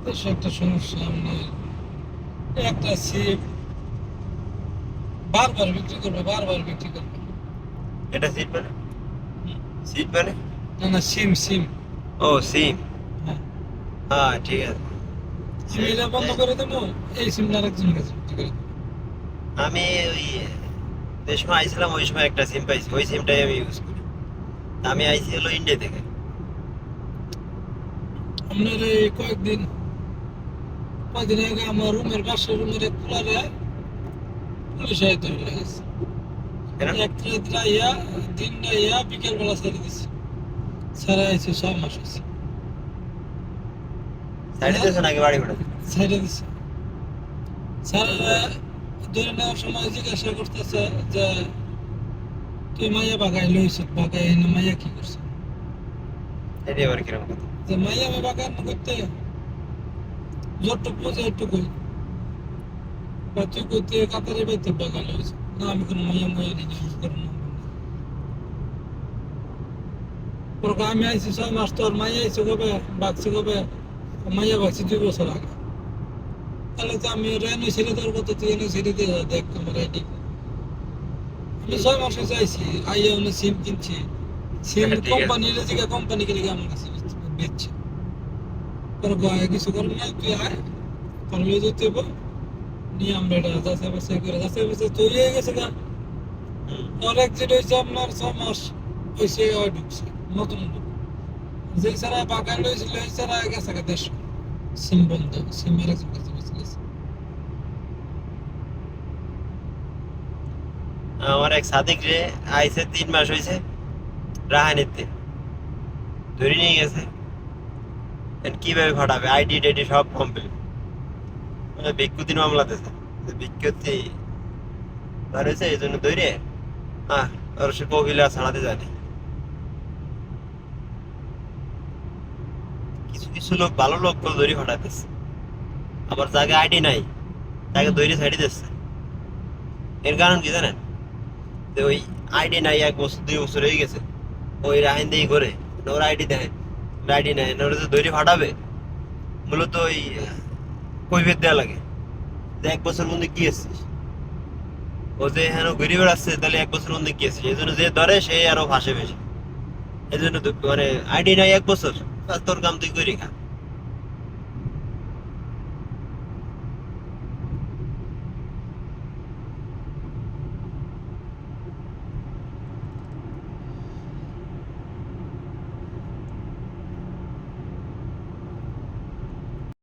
দেশে একটা সমস্যা আপনার একটা সিম বারবার বিক্রি করবে, বারবার বিক্রি করবে। এটা সিট মানে? সিট মানে? না না, সিম সিম। ও সিম। হ্যাঁ, হ্যাঁ ঠিক আছে। আমি এটা বন্ধ করে দেবো, এই সিমটা আরেকজনের কাছে বিক্রি করে দেবো। আমি ওই যে সময় আইছিলাম ওই সময় একটা সিম পাইছি, ওই সিমটাই আমি ইউজ করি। আমি আইছি হলো ইন্ডিয়া থেকে। আপনার এই কয়েকদিন আগে আমার রুমের পাশে রুমের এক কুলারে পুলিশ আয় ধরে লেগেছে। কেন? এক রাত রাইয়া, দিন রাইয়া, বিকেল বেলা ছেড়ে দিছে। ছেড়ে আইছে 6 মাস হয়েছে। সাইডে দিয়েছো নাকি বাড়ি ঘোড়া? ছেড়ে দিছে। ছেড়ে ধরে নেওয়ার সময় জিজ্ঞাসা করতেছে যে তুই মাইয়া বাগাই লইছ, বাগাই এনে মাইয়া কি করছে? এটি আবার কিরকম কথা? যে মাইয়া আমি বাগান করতে যতটুকু বুঝে একটুকুই, বা তুই করতে কাতারে বাইতে বাগাই লইছ। না আমি কোনো মাইয়া মাইয়া নিয়ে করো না। ওরকম আমি আইছি 6 মাস, তোর মাইয়া আইছে কবে, বাগছে কবে? মাইয়া বাগছে 2 বছর আগে। তাহলে তো আমি রেনু ছেড়ে দেওয়ার কথা, তুই এনে ছেড়ে দিয়ে যা, দেখ তোমার আইডি। আমি 6 মাস হয়েছে আইছি, আইয়া উনি সিম কিনছি। সিম ঠিক আছে। কোম্পানির জায়গা কোম্পানি কিনে আমার কাছে বেচছে। তোর গায়ে কিছু করে না, তুই আয়, তোর লয়ে যেতে হইব, নিয়ে আমরা এটা যাচাই বাছাই করে, যাচাই বাছাই তৈরি হয়ে গেছে গা। হুম। ওর এক্সিট হয়েছে আপনার 6 মাস হয়েছে, ওই ঢুকছে নতুন লোক। যেই ছাড়া বাগান লইছিল এই ছাড়া গেছে গা 150। সিম বন্ধ, সিমের একজন কাছে বেঁচে গেছে। আমার এক সাদিক রে আইছে 3 মাস হয়েছে রাহানিতে ধরে নিয়ে গেছে। এখন কিভাবে ফাটাবে? আইডি টাইডি সব কমপ্লিট। মানে বিজ্ঞতির মামলা দিয়েছে, বিজ্ঞতি ধরেছে এই জন্য ধরে আর সে কবিলা ছাড়াতে জানে। কিছু কিছু লোক ভালো লোক ধরে ফাটাতেছে, আবার যাকে আইডি নাই তাকে ধরে ছাড়ি দিচ্ছে। এর কারণ কি জানেন? যে ওই আইডি নাই, 1 বছর 2 বছর হয়ে গেছে, ওই রাহিন দিয়ে করে ওর আইডি দেয়, আইডি নেয় না, ওরা যে ধরে ফাটাবে মূলত ওই কৈফিয়ত দেওয়া লাগে যে 1 বছর মধ্যে কি এসছিস। ও যে হ্যাঁ ঘুরে বেড়াচ্ছে, তাহলে 1 বছর মধ্যে কি এসছিস, এই জন্য যে ধরে সে আরো ভাসে বেশি। এই জন্য মানে আইডি নাই 1 বছর, তোর কাম তুই করে খা।